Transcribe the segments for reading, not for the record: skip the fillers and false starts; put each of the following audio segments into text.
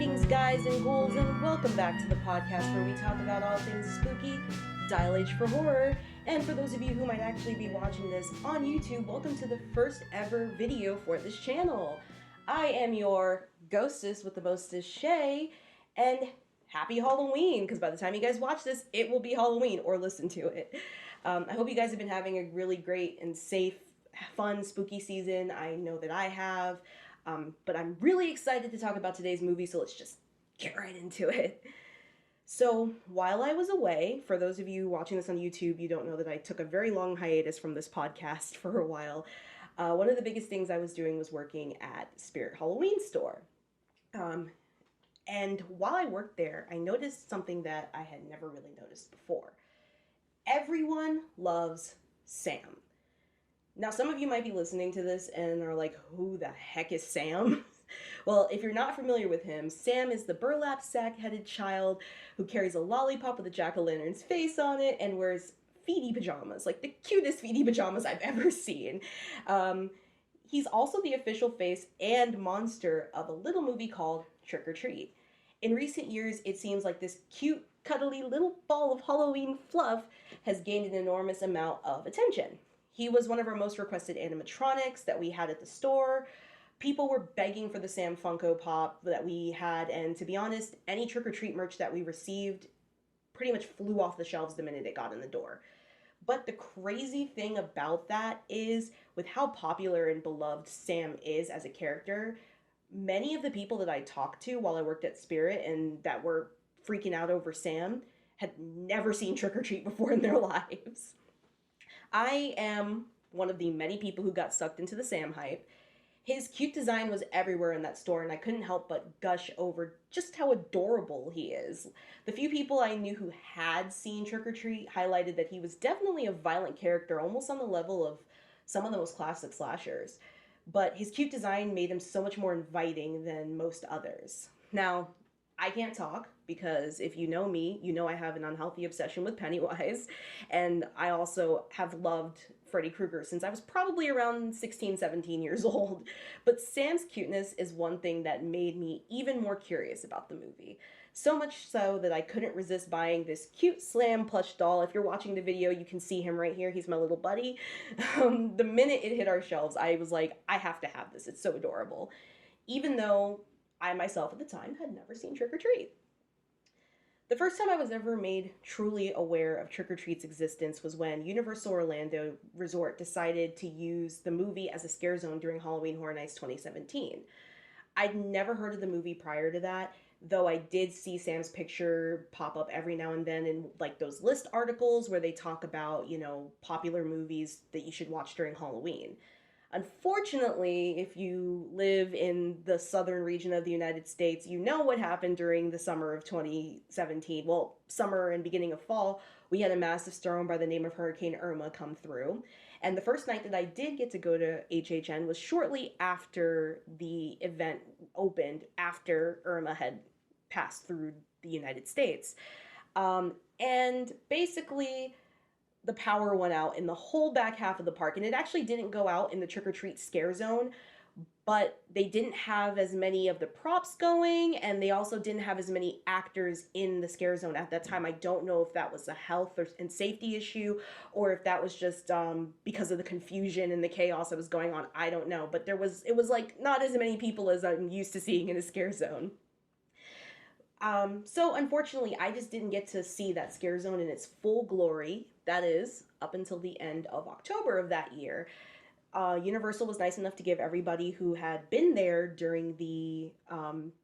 Greetings, guys and ghouls, and welcome back to the podcast where we talk about all things spooky, Dial H for horror. And for those of you who might actually be watching this on YouTube, welcome to the first ever video for this channel. I am your ghostess with the mostest, Shay, and happy Halloween, because by the time you guys watch this, it will be Halloween, or listen to it. I hope you guys have been having a really great and safe, fun, spooky season. I know that I have. But I'm really excited to talk about today's movie, so let's just get right into it. So, while I was away, for those of you watching this on YouTube, you don't know that I took a very long hiatus from this podcast for a while. One of the biggest things I was doing was working at Spirit Halloween store. And while I worked there, I noticed something that I had never really noticed before. Everyone loves Sam. Now, some of you might be listening to this and are like, who the heck is Sam? Well, if you're not familiar with him, Sam is the burlap sack-headed child who carries a lollipop with a jack-o'-lantern's face on it and wears feety pajamas, like the cutest feety pajamas I've ever seen. He's also the official face and monster of a little movie called Trick or Treat. In recent years, it seems like this cute, cuddly little ball of Halloween fluff has gained an enormous amount of attention. He was one of our most requested animatronics that we had at the store. People were begging for the Sam Funko Pop that we had, and to be honest, any trick-or-treat merch that we received pretty much flew off the shelves the minute it got in the door. But the crazy thing about that is, with how popular and beloved Sam is as a character, many of the people that I talked to while I worked at Spirit and that were freaking out over Sam had never seen Trick or Treat before in their lives. I am one of the many people who got sucked into the Sam hype. His cute design was everywhere in that store, and I couldn't help but gush over just how adorable he is. The few people I knew who had seen Trick or Treat highlighted that he was definitely a violent character, almost on the level of some of the most classic slashers. But his cute design made him so much more inviting than most others. Now, I can't talk because if you know me, you know I have an unhealthy obsession with Pennywise, and I also have loved Freddy Krueger since I was probably around 16, 17 years old. But Sam's cuteness is one thing that made me even more curious about the movie. So much so that I couldn't resist buying this cute Slam plush doll. If you're watching the video, you can see him right here. He's my little buddy. The minute it hit our shelves, I was like, I have to have this. It's so adorable. Even though I myself at the time had never seen Trick or Treat. The first time I was ever made truly aware of Trick or Treat's existence was when Universal Orlando Resort decided to use the movie as a scare zone during Halloween Horror Nights 2017. I'd never heard of the movie prior to that, though I did see Sam's picture pop up every now and then in like those list articles where they talk about, popular movies that you should watch during Halloween. Unfortunately, if you live in the southern region of the United States, you know what happened during the summer of 2017. Well, summer and beginning of fall, we had a massive storm by the name of Hurricane Irma come through. And the first night that I did get to go to HHN was shortly after the event opened, after Irma had passed through the United States. And basically, the power went out in the whole back half of the park, and it actually didn't go out in the trick-or-treat scare zone, but they didn't have as many of the props going, and they also didn't have as many actors in the scare zone at that time. I don't know if that was a health and safety issue, or if that was just because of the confusion and the chaos that was going on. I don't know, but it was like not as many people as I'm used to seeing in a scare zone. So unfortunately, I just didn't get to see that scare zone in its full glory. That is, up until the end of October of that year. Universal was nice enough to give everybody who had been there during the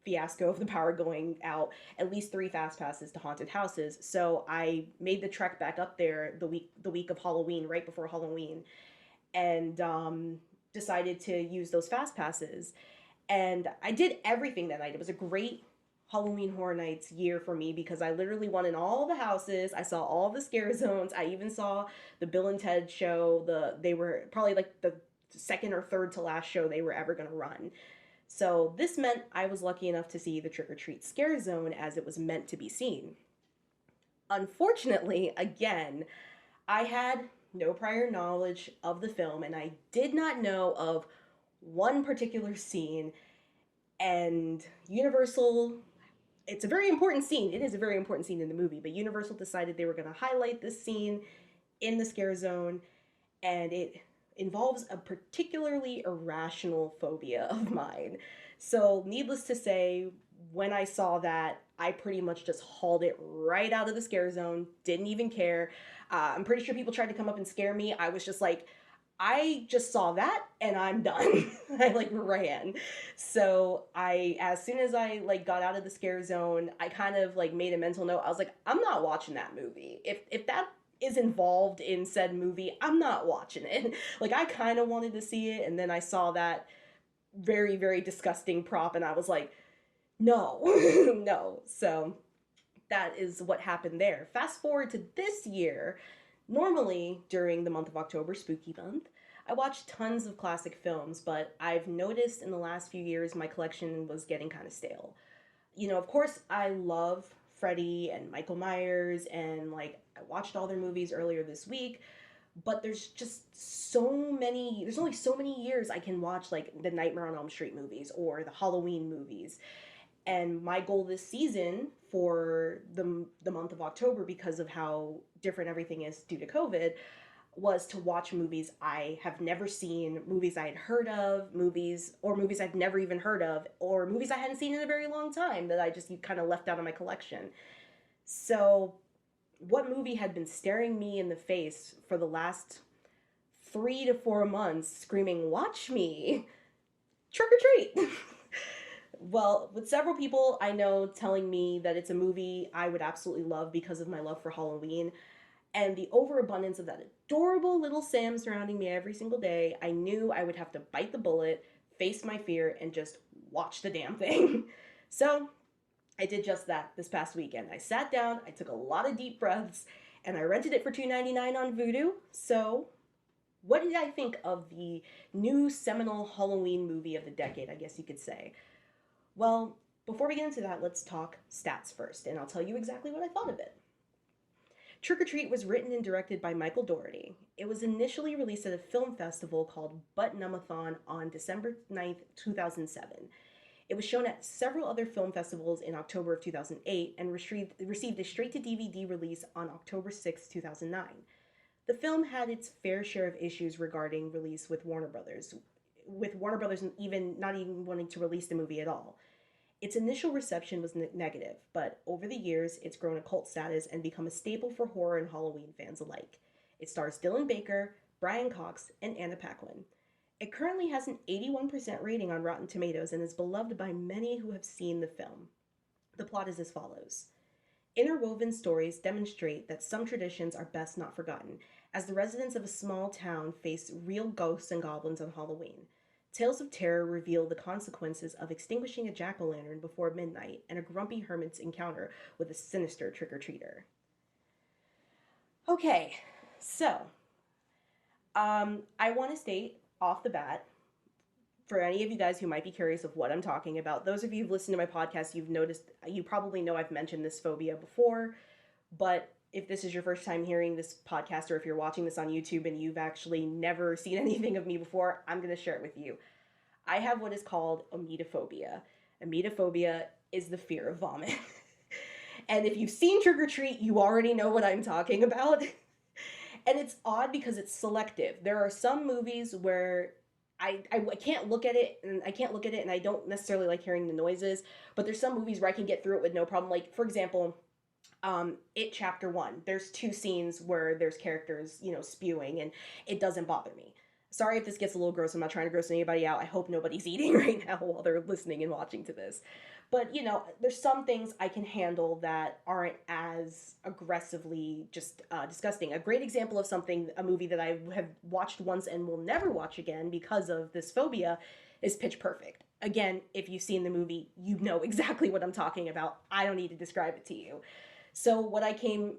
fiasco of the power going out at least 3 fast passes to haunted houses. So I made the trek back up there the week of Halloween, right before Halloween, and decided to use those fast passes. And I did everything that night. It was a great Halloween Horror Nights year for me because I literally went in all the houses. I saw all the scare zones. I even saw the Bill and Ted show. They were probably like the second or third to last show they were ever going to run. So this meant I was lucky enough to see the Trick or Treat scare zone as it was meant to be seen. Unfortunately, again, I had no prior knowledge of the film, and I did not know of one particular scene, and Universal it's a very important scene. It is a very important scene in the movie, but Universal decided they were going to highlight this scene in the scare zone, and it involves a particularly irrational phobia of mine. So, needless to say, when I saw that, I pretty much just hauled it right out of the scare zone, didn't even care. I'm pretty sure people tried to come up and scare me. I was just like, I just saw that and I'm done. I like ran. So as soon as I like got out of the scare zone, I kind of like made a mental note. I was like, I'm not watching that movie. If that is involved in said movie, I'm not watching it. Like I kind of wanted to see it, and then I saw that very, very disgusting prop, and I was like, no, no. So that is what happened there. Fast forward to this year. Normally, during the month of October, spooky month, I watch tons of classic films, but I've noticed in the last few years my collection was getting kind of stale. Of course, I love Freddy and Michael Myers, and like I watched all their movies earlier this week, but there's only so many years I can watch like the Nightmare on Elm Street movies or the Halloween movies. And my goal this season for the month of October, because of how different everything is due to COVID, was to watch movies I have never seen, movies I had heard of, movies I've never even heard of, or movies I hadn't seen in a very long time that I just kind of left out of my collection. So, what movie had been staring me in the face for the last 3 to 4 months, screaming, "Watch me! Trick or treat!" Well, with several people I know telling me that it's a movie I would absolutely love because of my love for Halloween, and the overabundance of that adorable little Sam surrounding me every single day, I knew I would have to bite the bullet, face my fear, and just watch the damn thing. So I did just that this past weekend. I sat down, I took a lot of deep breaths, and I rented it for $2.99 on Vudu. So, what did I think of the new seminal Halloween movie of the decade, I guess you could say? Well, before we get into that, let's talk stats first, and I'll tell you exactly what I thought of it. Trick or Treat was written and directed by Michael Dougherty. It was initially released at a film festival called Butt-Numb-A-Thon on December 9th, 2007. It was shown at several other film festivals in October of 2008 and received a straight-to-DVD release on October 6, 2009. The film had its fair share of issues regarding release with Warner Brothers even not even wanting to release the movie at all. Its initial reception was negative, but over the years, it's grown a cult status and become a staple for horror and Halloween fans alike. It stars Dylan Baker, Brian Cox, and Anna Paquin. It currently has an 81% rating on Rotten Tomatoes and is beloved by many who have seen the film. The plot is as follows. Interwoven stories demonstrate that some traditions are best not forgotten, as the residents of a small town face real ghosts and goblins on Halloween. Tales of terror reveal the consequences of extinguishing a jack-o'-lantern before midnight and a grumpy hermit's encounter with a sinister trick-or-treater. Okay, so, I want to state off the bat, for any of you guys who might be curious of what I'm talking about, those of you who've listened to my podcast, you probably know I've mentioned this phobia before, but if this is your first time hearing this podcast, or if you're watching this on YouTube and you've actually never seen anything of me before, I'm going to share it with you. I have what is called emetophobia. Emetophobia is the fear of vomit. And if you've seen Trick or Treat, you already know what I'm talking about. And it's odd because it's selective. There are some movies where I can't look at it, and I don't necessarily like hearing the noises, but there's some movies where I can get through it with no problem. Like, for example, It Chapter 1, there's 2 scenes where there's characters, spewing, and it doesn't bother me. Sorry if this gets a little gross. I'm not trying to gross anybody out. I hope nobody's eating right now while they're listening and watching to this. But, there's some things I can handle that aren't as aggressively just disgusting. A great example of a movie that I have watched once and will never watch again because of this phobia is Pitch Perfect. Again, if you've seen the movie, you know exactly what I'm talking about. I don't need to describe it to you. So what the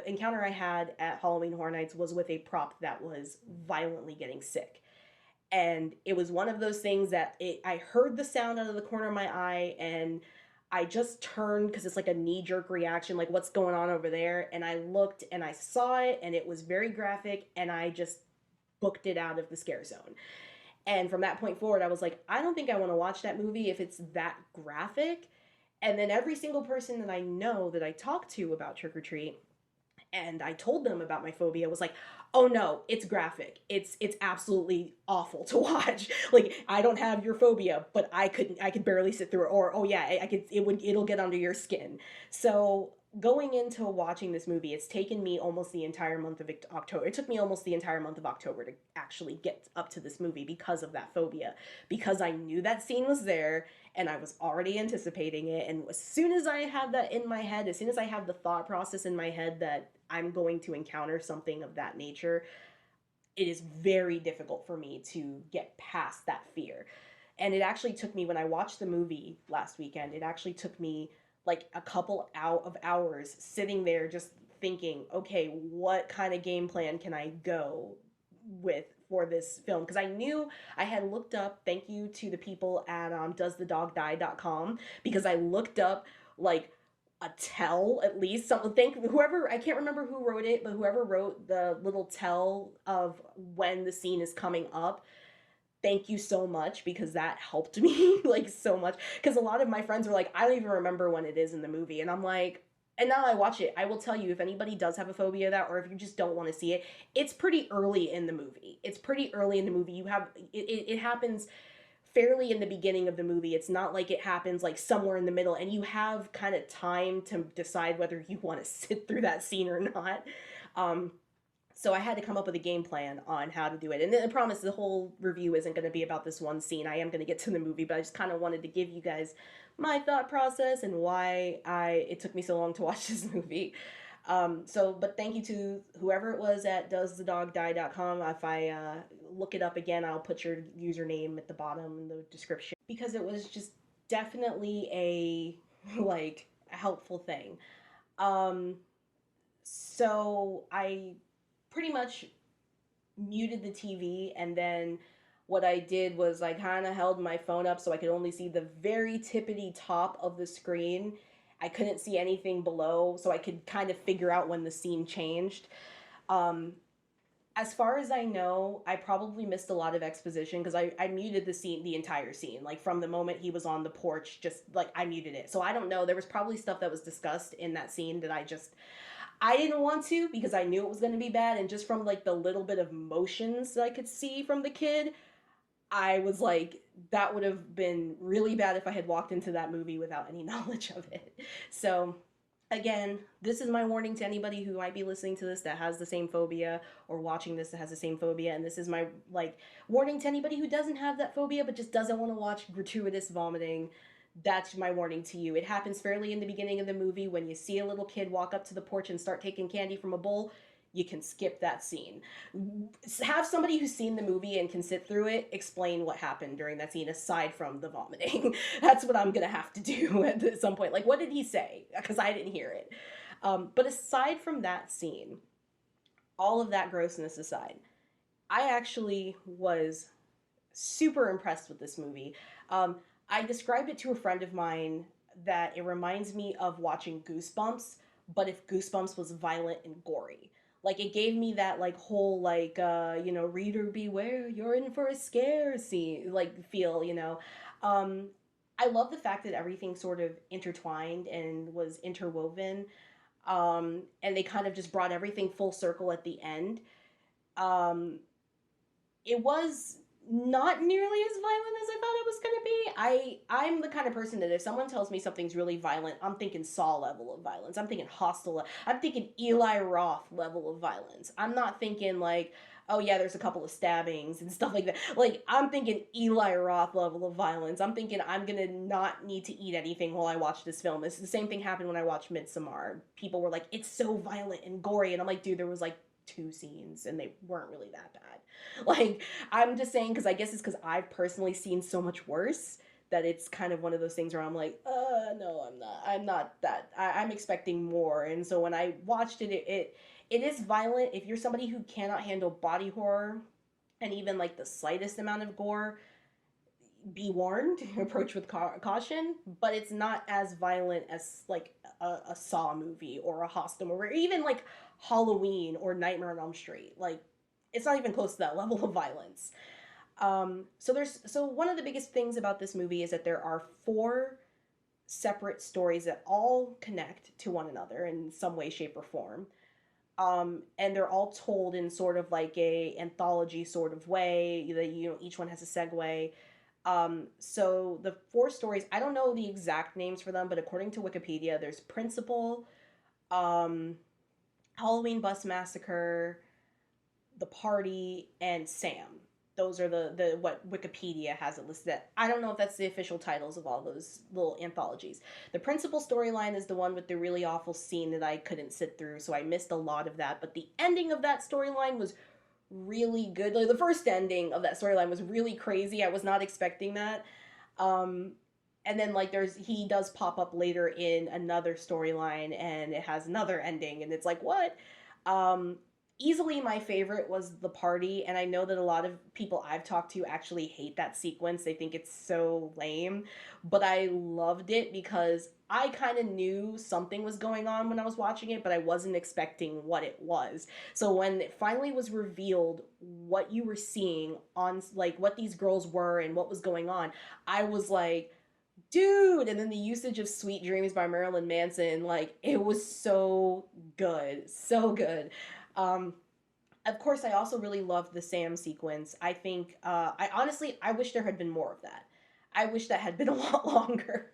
encounter I had at Halloween Horror Nights was with a prop that was violently getting sick. And it was one of those things that I heard the sound out of the corner of my eye, and I just turned because it's like a knee-jerk reaction, like what's going on over there? And I looked and I saw it, and it was very graphic, and I just booked it out of the scare zone. And from that point forward, I was like, I don't think I want to watch that movie if it's that graphic. And then every single person that I know that I talk to about trick or treat, and I told them about my phobia, was like, "Oh no, it's graphic. It's absolutely awful to watch. Like, I don't have your phobia, but I could barely sit through it, or oh yeah, I could, it'll get under your skin." So going into watching this movie, it's taken me almost the entire month of October. It took me almost the entire month of October to actually get up to this movie because of that phobia, because I knew that scene was there and I was already anticipating it. And as soon as I have that in my head, as soon as I have the thought process in my head that I'm going to encounter something of that nature, it is very difficult for me to get past that fear. And it actually took me, when I watched the movie last weekend, it actually took me like a couple out of hours sitting there just thinking, okay, what kind of game plan can I go with for this film? Because I knew, I had looked up, thank you to the people at doesthedogdie.com, because I looked up like a tell, at least some, thank whoever, I can't remember who wrote it, but whoever wrote the little tell of when the scene is coming up, thank you so much, because that helped me like so much. Because a lot of my friends were like, I don't even remember when it is in the movie, and I'm like, and now I watch it, I will tell you, if anybody does have a phobia of that, or if you just don't want to see it, it's pretty early in the movie. It's pretty early in the movie. You have it happens fairly in the beginning of the movie. It's not like it happens like somewhere in the middle, and you have kind of time to decide whether you want to sit through that scene or not. Um, so I had to come up with a game plan on how to do it. And I promise the whole review isn't going to be about this one scene. I am going to get to the movie, but I just kind of wanted to give you guys my thought process and why it took me so long to watch this movie. But thank you to whoever it was at doesthedogdie.com. If I look it up again, I'll put your username at the bottom in the description, because it was just definitely a like a helpful thing. Um, so I pretty much muted the TV, and then what I did was I kind of held my phone up so I could only see the very tippity top of the screen. I couldn't see anything below, so I could kind of figure out when the scene changed. Um, as far as I know, I probably missed a lot of exposition because I muted the scene, the entire scene, like from the moment he was on the porch, just like I muted it. So I don't know. There was probably stuff that was discussed in that scene that I didn't want to, because I knew it was going to be bad, and just from like the little bit of motions that I could see from the kid, I was like, that would have been really bad if I had walked into that movie without any knowledge of it. So, again, this is my warning to anybody who might be listening to this that has the same phobia, or watching this that has the same phobia, and this is my like warning to anybody who doesn't have that phobia but just doesn't want to watch gratuitous vomiting. That's my warning to you. It happens fairly in the beginning of the movie when you see a little kid walk up to the porch and start taking candy from a bowl. You can skip that scene. Have somebody who's seen the movie and can sit through it explain what happened during that scene aside from the vomiting. That's what I'm gonna have to do at some point. Like, what did he say? Because I didn't hear it. But aside from that scene, all of that grossness aside, I actually was super impressed with this movie. I described it to a friend of mine that it reminds me of watching Goosebumps, but if Goosebumps was violent and gory. Like, it gave me that like whole like reader beware, you're in for a scare scene like feel, you know. Um, I love the fact that everything sort of intertwined and was interwoven. And they kind of just brought everything full circle at the end. Um, it was not nearly as violent as I thought it was going to be. I'm the kind of person that if someone tells me something's really violent, I'm thinking Saw level of violence. I'm thinking Hostel. I'm thinking Eli Roth level of violence. I'm not thinking like, oh yeah, there's a couple of stabbings and stuff like that. Like, I'm thinking Eli Roth level of violence. I'm thinking I'm going to not need to eat anything while I watch this film. It's the same thing happened when I watched Midsommar. People were like, it's so violent and gory. And I'm like, dude, there was like 2 scenes and they weren't really that bad. Like, I'm just saying, because I guess it's because I've personally seen so much worse that it's kind of one of those things where I'm like, no, I'm not that. I'm expecting more. And so when I watched it, it is violent. If you're somebody who cannot handle body horror and even like the slightest amount of gore, be warned, approach with caution, but it's not as violent as like a Saw movie or a Hostel movie, or even like Halloween or Nightmare on Elm Street. Like, it's not even close to that level of violence. So one of the biggest things about this movie is that there are 4 separate stories that all connect to one another in some way, shape, or form. And they're all told in sort of like a anthology sort of way that, you know, each one has a segue. So the four stories, I don't know the exact names for them, but according to Wikipedia, there's Principal, um, Halloween Bus Massacre, The Party, and Sam. Those are the what Wikipedia has it listed at. I don't know if that's the official titles of all those little anthologies. The Principal storyline is the one with the really awful scene that I couldn't sit through, so I missed a lot of that. But the ending of that storyline was really good. Like the first ending of that storyline was really crazy. I was not expecting that. Um, and then like he does pop up later in another storyline and it has another ending and it's like what? Um, Easily my favorite was The Party, and I know that a lot of people I've talked to actually hate that sequence. They think it's so lame, but I loved it because I kind of knew something was going on when I was watching it, but I wasn't expecting what it was. So when it finally was revealed what you were seeing on like what these girls were and what was going on, I was like, dude. And then the usage of Sweet Dreams by Marilyn Manson, like it was so good, so good. um of course, I also really loved the Sam sequence. I think, I honestly, I wish there had been more of that. I wish that had been a lot longer.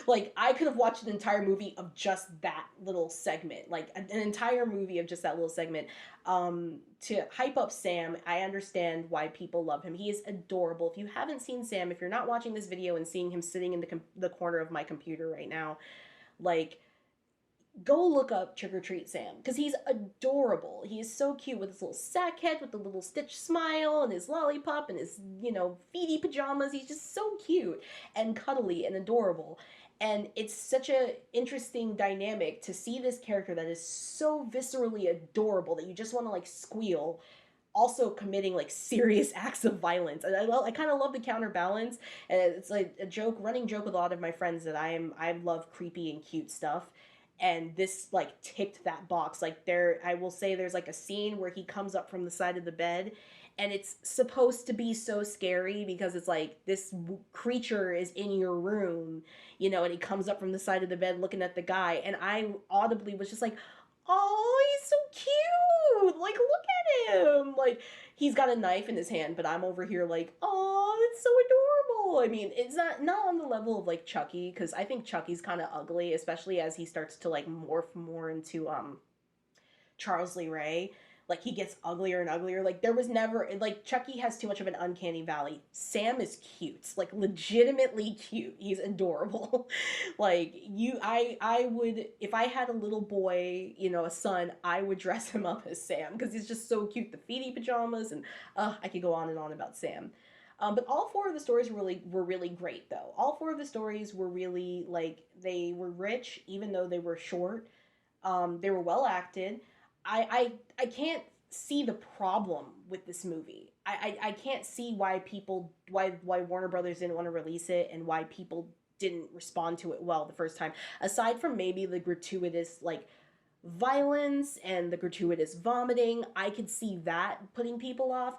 Like, I could have watched an entire movie of just that little segment, like an entire movie of just that little segment. To hype up Sam, I understand why people love him. He is adorable. If you haven't seen Sam, if you're not watching this video and seeing him sitting in the corner of my computer right now, like, go look up Trick or Treat Sam because he's adorable. He is so cute with his little sack head, with the little Stitch smile, and his lollipop, and his, you know, feety pajamas. He's just so cute and cuddly and adorable. And it's such a interesting dynamic to see this character that is so viscerally adorable that you just want to like squeal, also committing like serious acts of violence. And I kind of love the counterbalance. And it's like a joke, running joke with a lot of my friends that I love creepy and cute stuff, and this like ticked that box. Like there, I will say there's like a scene where he comes up from the side of the bed, and it's supposed to be so scary because it's like this creature is in your room, you know, and he comes up from the side of the bed looking at the guy, and I audibly was just like, oh, he's so cute, like look at him, like he's got a knife in his hand, but I'm over here like, oh, that's so adorable. I mean, it's not on the level of like Chucky, because I think Chucky's kind of ugly, especially as he starts to like morph more into Charles Lee Ray. Like he gets uglier and uglier. Like there was never like Chucky has too much of an uncanny valley. Sam is cute, like legitimately cute. He's adorable. Like I would, if I had a little boy, you know, a son, I would dress him up as Sam because he's just so cute. The feety pajamas, and I could go on and on about Sam. But all four of the stories were really great though. All four of the stories were really like they were rich, even though they were short. They were well acted. I can't see the problem with this movie. I can't see why why Warner Brothers didn't want to release it and why people didn't respond to it well the first time. Aside from maybe the gratuitous like violence and the gratuitous vomiting, I could see that putting people off,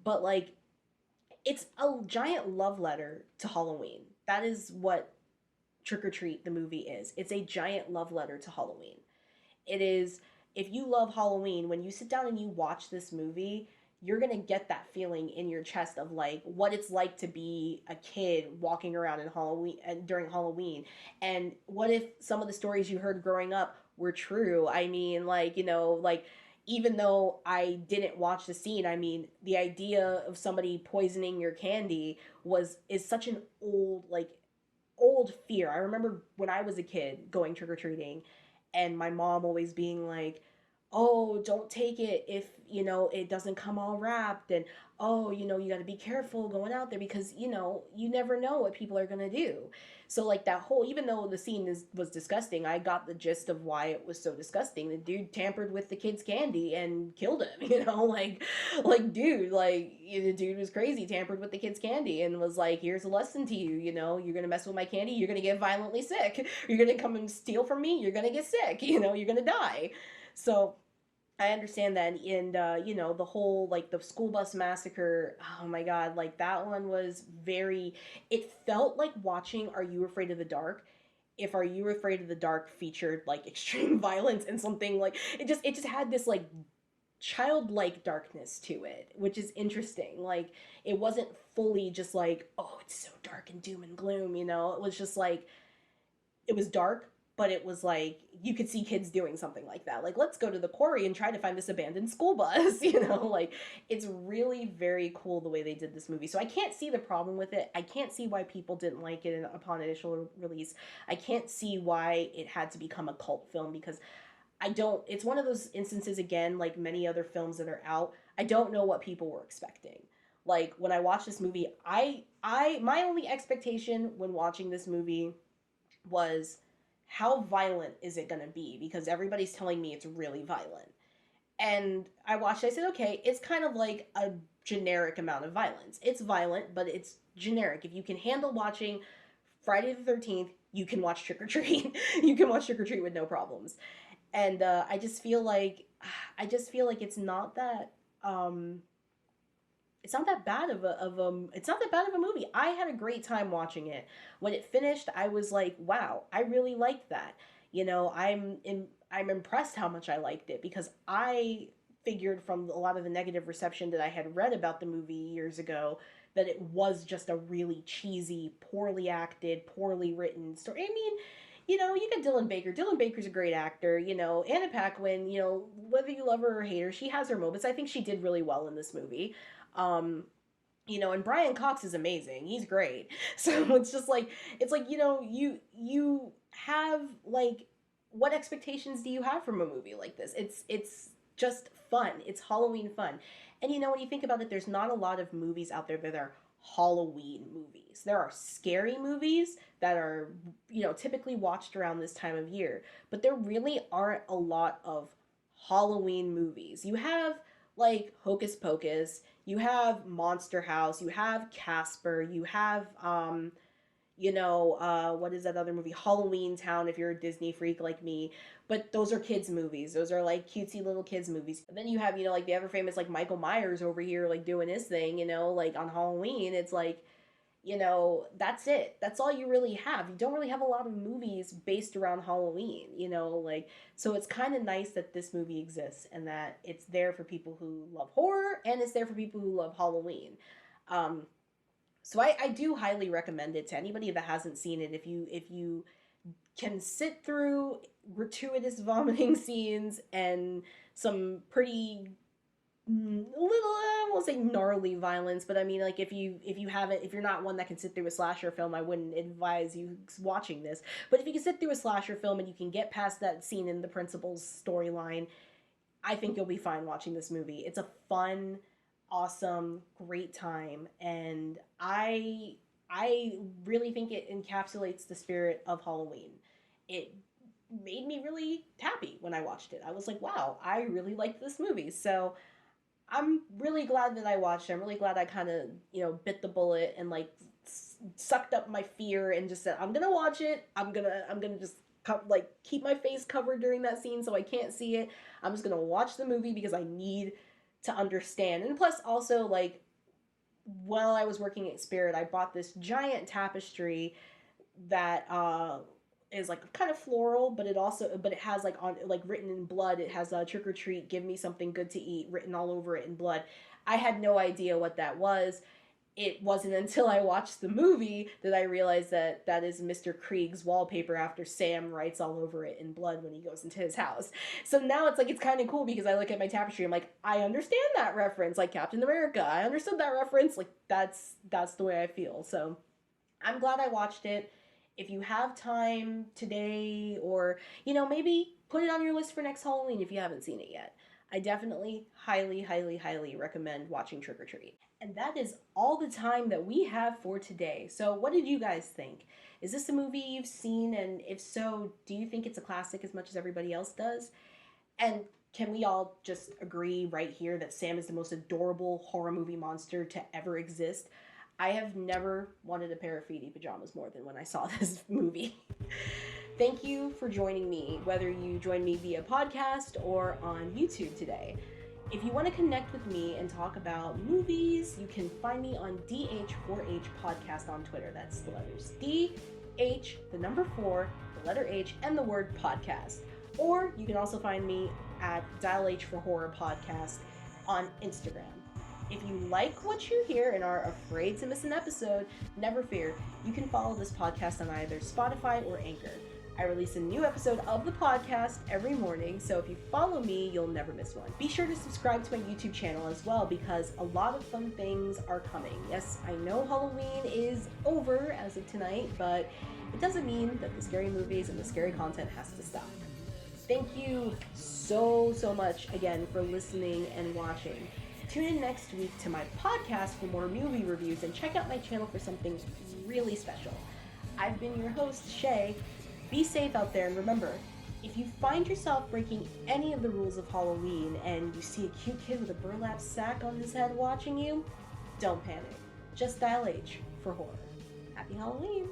but like it's a giant love letter to Halloween. That is what Trick or Treat the movie is. It's a giant love letter to Halloween. It is, if you love Halloween, when you sit down and you watch this movie, you're going to get that feeling in your chest of like what it's like to be a kid walking around in Halloween and during Halloween. And what if some of the stories you heard growing up were true? I mean, like, you know, like even though I didn't watch the scene, I mean, the idea of somebody poisoning your candy is such an old fear. I remember when I was a kid going trick or treating and my mom always being like, oh, don't take it if, you know, it doesn't come all wrapped. And, oh, you know, you got to be careful going out there because, you know, you never know what people are going to do. So, like, that whole, even though the scene was disgusting, I got the gist of why it was so disgusting. The dude tampered with the kid's candy and killed him, you know, dude, like, the dude was crazy, tampered with the kid's candy and was like, here's a lesson to you, you know, you're going to mess with my candy, you're going to get violently sick. You're going to come and steal from me, you're going to get sick, you know, you're going to die. So, I understand that, and you know, the whole like the school bus massacre. Oh my god, like that one was very. It felt like watching Are You Afraid of the Dark, If Are You Afraid of the Dark featured like extreme violence and something like it just had this like childlike darkness to it, which is interesting. Like it wasn't fully just like, oh, it's so dark and doom and gloom, you know. It was just like it was dark, but it was like you could see kids doing something like that. Like, let's go to the quarry and try to find this abandoned school bus, you know? Like, it's really very cool the way they did this movie. So I can't see the problem with it. I can't see why people didn't like it upon initial release. I can't see why it had to become a cult film because I don't, it's one of those instances, again, like many other films that are out, I don't know what people were expecting. Like, when I watched this movie, my only expectation when watching this movie was how violent is it going to be, because everybody's telling me it's really violent. And I watched it, I said, okay, it's kind of like a generic amount of violence. It's violent, but it's generic. If you can handle watching Friday the 13th, you can watch Trick or Treat. You can watch Trick or Treat with no problems. And I just feel like it's not that it's not that bad of a movie. I had a great time watching it. When it finished, I was like, wow, I really liked that. You know, I'm impressed how much I liked it, because I figured from a lot of the negative reception that I had read about the movie years ago that it was just a really cheesy, poorly acted, poorly written story. I mean, you know, you got Dylan Baker. Dylan Baker's a great actor. You know, Anna Paquin, you know, whether you love her or hate her, she has her moments. I think she did really well in this movie. Um, you know, and Brian Cox is amazing. He's great. So it's like, you know, you have like, what expectations do you have from a movie like this? It's just fun. It's Halloween fun. And you know, when you think about it, there's not a lot of movies out there that are Halloween movies. There are scary movies that are, you know, typically watched around this time of year, but there really aren't a lot of Halloween movies. You have like Hocus Pocus, you have Monster House, you have Casper, you have you know, what is that other movie? Halloween Town, if you're a Disney freak like me. But those are kids' movies. Those are like cutesy little kids' movies. And then you have, you know, like the ever famous like Michael Myers over here, like doing his thing, you know, like on Halloween. It's like, you know, that's it. That's all you really have. You don't really have a lot of movies based around Halloween, you know, like, so it's kind of nice that this movie exists and that it's there for people who love horror and it's there for people who love Halloween. So I do highly recommend it to anybody that hasn't seen it. If you can sit through gratuitous vomiting scenes and some pretty little, I won't say gnarly violence, but I mean, like, if you're not one that can sit through a slasher film, I wouldn't advise you watching this. But if you can sit through a slasher film and you can get past that scene in the principal's storyline, I think you'll be fine watching this movie. It's a fun, awesome, great time, and I really think it encapsulates the spirit of Halloween. It made me really happy when I watched it. I was like, wow, I really liked this movie. So I'm really glad that I watched it. I'm really glad I kind of, you know, bit the bullet and like sucked up my fear and just said, I'm gonna watch it. I'm gonna just like keep my face covered during that scene so I can't see it. I'm just gonna watch the movie because I need to understand. And plus, also, like, while I was working at Spirit, I bought this giant tapestry that is like kind of floral, but it has like on like written in blood. It has a trick or treat, give me something good to eat written all over it in blood. I had no idea what that was. It wasn't until I watched the movie that I realized that that is Mr. Krieg's wallpaper after Sam writes all over it in blood when he goes into his house. So now it's like, it's kind of cool because I look at my tapestry, I'm like, I understand that reference, like Captain America. I understood that reference. Like, that's the way I feel. So I'm glad I watched it. If you have time today, or, you know, maybe put it on your list for next Halloween if you haven't seen it yet. I definitely highly, highly, highly recommend watching Trick or Treat. And that is all the time that we have for today. So what did you guys think? Is this a movie you've seen? And if so, do you think it's a classic as much as everybody else does? And can we all just agree right here that Sam is the most adorable horror movie monster to ever exist? I have never wanted a pair of Feety pajamas more than when I saw this movie. Thank you for joining me, whether you join me via podcast or on YouTube today. If you want to connect with me and talk about movies, you can find me on DH4H Podcast on Twitter. That's the letters DH, the number 4, letter H and the word podcast. Or you can also find me at Dial H for Horror Podcast on Instagram. If you like what you hear and are afraid to miss an episode, never fear. You can follow this podcast on either Spotify or Anchor. I release a new episode of the podcast every morning, so if you follow me, you'll never miss one. Be sure to subscribe to my YouTube channel as well, because a lot of fun things are coming. Yes, I know Halloween is over as of tonight, but it doesn't mean that the scary movies and the scary content has to stop. Thank you so much again for listening and watching. Tune in next week to my podcast for more movie reviews, and check out my channel for something really special. I've been your host, Shay. Be safe out there, and remember, if you find yourself breaking any of the rules of Halloween and you see a cute kid with a burlap sack on his head watching you, don't panic. Just dial H for horror. Happy Halloween!